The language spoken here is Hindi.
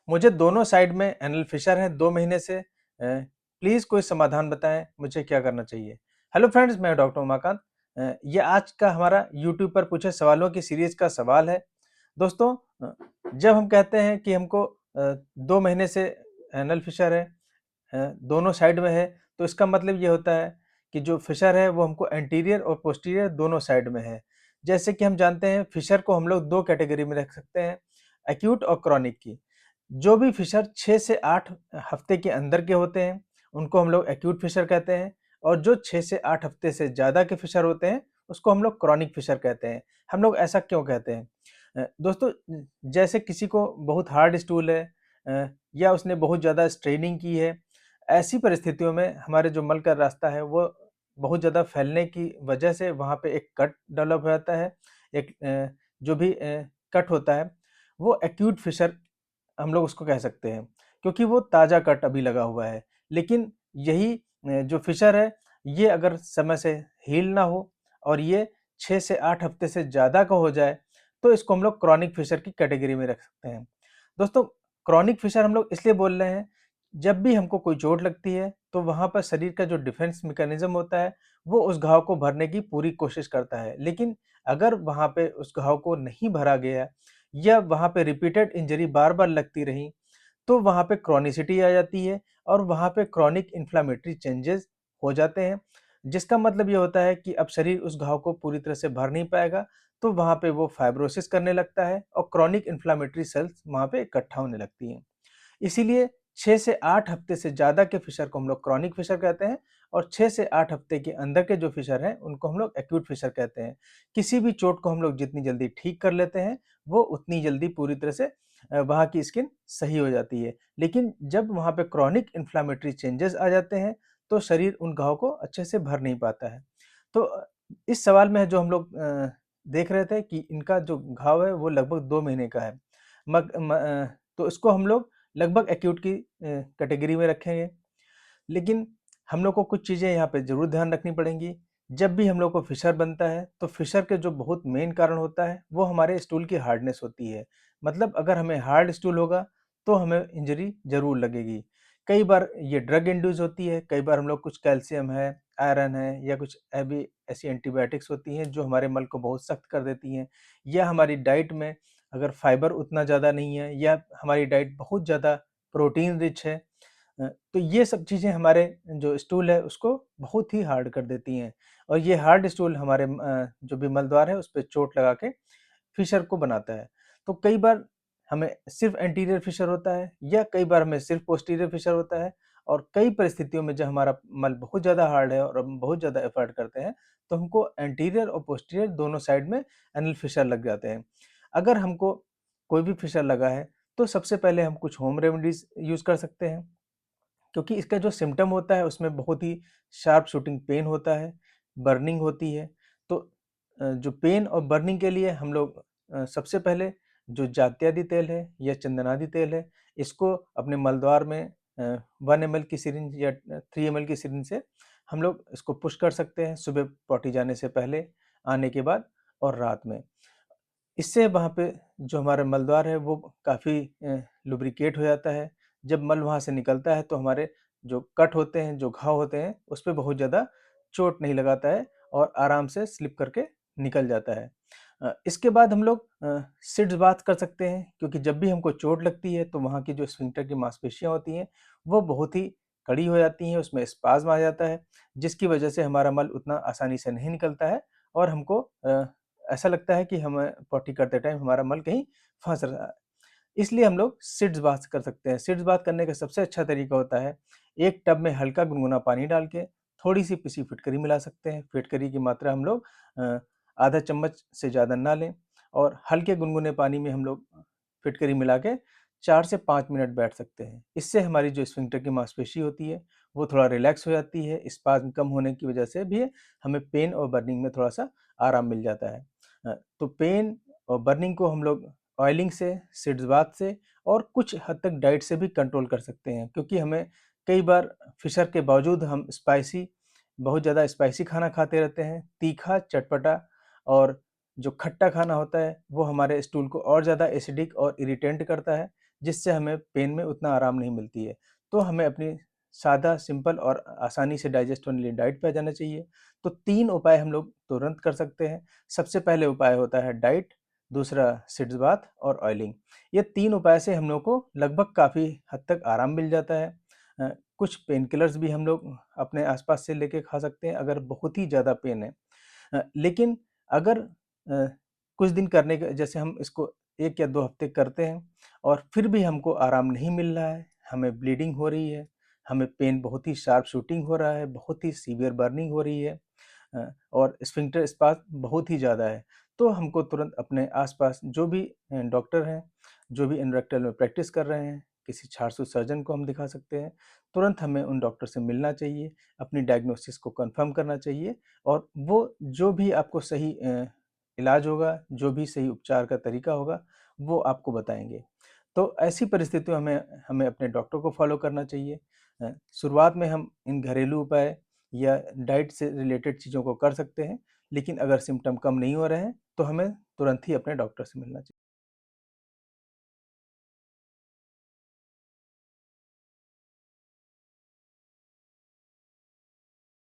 मुझे दोनों साइड में एनल फिशर है 2 महीने से। प्लीज़ कोई समाधान बताएँ, मुझे क्या करना चाहिए? हेलो फ्रेंड्स, मैं डॉक्टर उमाकांत। ये आज का हमारा यूट्यूब पर पूछे सवालों की सीरीज़ का सवाल है। दोस्तों, जब हम कहते हैं कि हमको 2 महीने से एनल फिशर है, दोनों साइड में है, तो इसका मतलब ये होता है कि जो फिशर है वो हमको एंटीरियर और पोस्टीरियर दोनों साइड में है। जैसे कि हम जानते हैं फिशर को हम लोग 2 कैटेगरी में रख सकते हैं, एक्यूट और क्रॉनिक की। जो भी फिशर 6 से 8 हफ्ते के अंदर के होते हैं, उनको हम लोग एक्यूट फिशर कहते हैं, और जो 6 से 8 हफ्ते से ज़्यादा के फिशर होते हैं, उसको हम लोग क्रॉनिक फिशर कहते हैं। हम लोग ऐसा क्यों कहते हैं? दोस्तों, जैसे किसी को बहुत हार्ड स्टूल है, या उसने बहुत ज़्यादा स्ट्रेनिंग की है, ऐसी परिस्थितियों में हमारे जो मल का रास्ता है वो बहुत ज़्यादा फैलने की वजह से वहाँ पे एक कट डेवलप हो जाता है। एक जो भी कट होता है, वो एक्यूट फिशर हम लोग उसको कह सकते हैं, क्योंकि वो ताज़ा कट अभी लगा हुआ है। लेकिन यही जो फिशर है, ये अगर समय से हील ना हो और ये 6 से 8 हफ्ते से ज़्यादा का हो जाए, तो इसको हम लोग क्रॉनिक फिशर की कैटेगरी में रख सकते हैं। दोस्तों, क्रॉनिक फिशर हम लोग इसलिए बोल रहे हैं, जब भी हमको कोई चोट लगती है, तो वहाँ पर शरीर का जो डिफेंस मैकेनिज़्म होता है, वो उस घाव को भरने की पूरी कोशिश करता है। लेकिन अगर वहाँ पे उस घाव को नहीं भरा गया, या वहाँ पे रिपीटेड इंजरी बार-बार लगती रही, तो वहाँ पे क्रॉनिसिटी आ जाती है और वहाँ पे क्रॉनिक इन्फ्लेमेटरी चेंजेस हो जाते हैं। जिसका मतलब ये होता है कि अब शरीर उस घाव को पूरी तरह से भर नहीं पाएगा, तो वहाँ पे वो फाइब्रोसिस करने लगता है और क्रॉनिक इन्फ्लेमेटरी सेल्स वहाँ पे इकट्ठा होने लगती हैं। इसीलिए 6 से 8 हफ्ते से ज़्यादा के फिशर को हम लोग क्रॉनिक फिशर कहते हैं, और 6 से 8 हफ्ते के अंदर के जो फिशर हैं, उनको हम लोग एक्यूट फिशर कहते हैं। किसी भी चोट को हम लोग जितनी जल्दी ठीक कर लेते हैं, वो उतनी जल्दी पूरी तरह से वहाँ की स्किन सही हो जाती है। लेकिन जब वहाँ पे क्रॉनिक इन्फ्लेमेटरी चेंजेस आ जाते हैं, तो शरीर उन घाव को अच्छे से भर नहीं पाता है। तो इस सवाल में जो हम लोग देख रहे थे कि इनका जो घाव है वो लगभग 2 महीने का है। तो इसको हम लोग लगभग एक्यूट की कैटेगरी में रखेंगे। लेकिन हम लोग को कुछ चीज़ें यहाँ पे ज़रूर ध्यान रखनी पड़ेंगी। जब भी हम लोग को फिशर बनता है, तो फिशर के जो बहुत मेन कारण होता है, वो हमारे स्टूल की हार्डनेस होती है। मतलब अगर हमें हार्ड स्टूल होगा, तो हमें इंजरी ज़रूर लगेगी। कई बार ये ड्रग इंड्यूस होती है, कई बार हम लोग कुछ कैल्शियम है, आयरन है, या कुछ अभी ऐसी एंटीबायोटिक्स होती हैं, जो हमारे मल को बहुत सख्त कर देती हैं, या हमारी डाइट में अगर फाइबर उतना ज़्यादा नहीं है, या हमारी डाइट बहुत ज़्यादा प्रोटीन रिच है, तो ये सब चीज़ें हमारे जो स्टूल है उसको बहुत ही हार्ड कर देती हैं, और ये हार्ड स्टूल हमारे जो भी मलद्वार है उस पे चोट लगा के फिशर को बनाता है। तो कई बार हमें सिर्फ़ एंटीरियर फिशर होता है, या कई बार हमें सिर्फ़ पोस्टीरियर फिशर होता है, और कई परिस्थितियों में जब हमारा मल बहुत ज़्यादा हार्ड है और हम बहुत ज़्यादा एफ़र्ट करते हैं, तो हमको एंटीरियर और पोस्टीरियर दोनों साइड में एनल फिशर लग जाते हैं। अगर हमको कोई भी फिशर लगा है, तो सबसे पहले हम कुछ होम रेमेडीज़ यूज़ कर सकते हैं। क्योंकि इसका जो सिम्पटम होता है उसमें बहुत ही शार्प शूटिंग पेन होता है, बर्निंग होती है। तो जो पेन और बर्निंग के लिए हम लोग सबसे पहले जो जात्यादि तेल है या चंदनादि तेल है, इसको अपने मलद्वार में 1 ml की सिरिंज या 3 ml की सिरिंज से हम लोग इसको पुश कर सकते हैं, सुबह पॉटी जाने से पहले, आने के बाद और रात में। इससे वहाँ पे जो हमारा मलद्वार है वो काफ़ी लुब्रिकेट हो जाता है। जब मल वहाँ से निकलता है, तो हमारे जो कट होते हैं, जो घाव होते हैं, उस पे बहुत ज़्यादा चोट नहीं लगाता है और आराम से स्लिप करके निकल जाता है। इसके बाद हम लोग सिट्स बाथ कर सकते हैं, क्योंकि जब भी हमको चोट लगती है, तो वहाँ की जो स्फिंक्टर की मांसपेशियाँ होती हैं, वो बहुत ही कड़ी हो जाती हैं, उसमें स्पाज़्म आ जाता है, जिसकी वजह से हमारा मल उतना आसानी से नहीं निकलता है, और हमको ऐसा लगता है कि हमें पॉटी करते टाइम हमारा मल कहीं फँस रहा है। इसलिए हम लोग सिट्स बाथ कर सकते हैं। सिट्स बाथ करने का सबसे अच्छा तरीका होता है, एक टब में हल्का गुनगुना पानी डाल के थोड़ी-सी पिसी फिटकरी मिला सकते हैं। फिटकरी की मात्रा हम लोग आधा चम्मच से ज़्यादा ना लें, और हल्के गुनगुने पानी में हम लोग फिटकरी मिला के 4 से 5 मिनट बैठ सकते हैं। इससे हमारी जो स्फिंक्टर की मांसपेशी होती है, वो थोड़ा रिलैक्स हो जाती है। स्पाज़्म कम होने की वजह से भी हमें पेन और बर्निंग में थोड़ा-सा आराम मिल जाता है। तो पेन और बर्निंग को हम लोग ऑयलिंग से, सिट्स बाथ से और कुछ हद तक डाइट से भी कंट्रोल कर सकते हैं, क्योंकि हमें कई बार फिशर के बावजूद हम बहुत ज़्यादा स्पाइसी खाना खाते रहते हैं। तीखा, चटपटा और जो खट्टा खाना होता है, वो हमारे स्टूल को और ज़्यादा एसिडिक और इरिटेंट करता है, जिससे हमें पेन में उतना आराम नहीं मिलती है। तो हमें अपनी सादा, सिंपल और आसानी से डाइजेस्ट होने वाली डाइट पे आ जाना चाहिए। तो 3 उपाय हम लोग तुरंत कर सकते हैं। सबसे पहले उपाय होता है डाइट, दूसरा सिट्स बाथ और ऑयलिंग। ये 3 उपाय से हम लोग को लगभग काफ़ी हद तक आराम मिल जाता है। कुछ पेन किलर्स भी हम लोग अपने आस-पास से लेके खा सकते हैं अगर बहुत ही ज़्यादा पेन है। लेकिन अगर कुछ दिन करने के जैसे हम इसको 1 या 2 हफ्ते करते हैं और फिर भी हमको आराम नहीं मिल रहा है, हमें ब्लीडिंग हो रही है, हमें पेन बहुत ही शार्प शूटिंग हो रहा है, बहुत ही सीवियर बर्निंग हो रही है और स्फिंक्टर स्पाज़ बहुत ही ज़्यादा है, तो हमको तुरंत अपने आस-पास जो भी डॉक्टर हैं, जो भी एनोरेक्टल में प्रैक्टिस कर रहे हैं, किसी छाछ-सूछ सर्जन को हम दिखा सकते हैं। तुरंत हमें उन डॉक्टर से मिलना चाहिए, अपनी डायग्नोसिस को कन्फर्म करना चाहिए और वो जो भी आपको सही इलाज होगा, जो भी सही उपचार का तरीका होगा, वो आपको बताएँगे। तो ऐसी परिस्थितियों में हमें अपने डॉक्टर को फ़ॉलो करना चाहिए। शुरुआत में हम इन घरेलू उपाय या डाइट से रिलेटेड चीज़ों को कर सकते हैं, लेकिन अगर सिम्पटम कम नहीं हो रहे हैं, तो हमें तुरंत ही अपने डॉक्टर से मिलना चाहिए।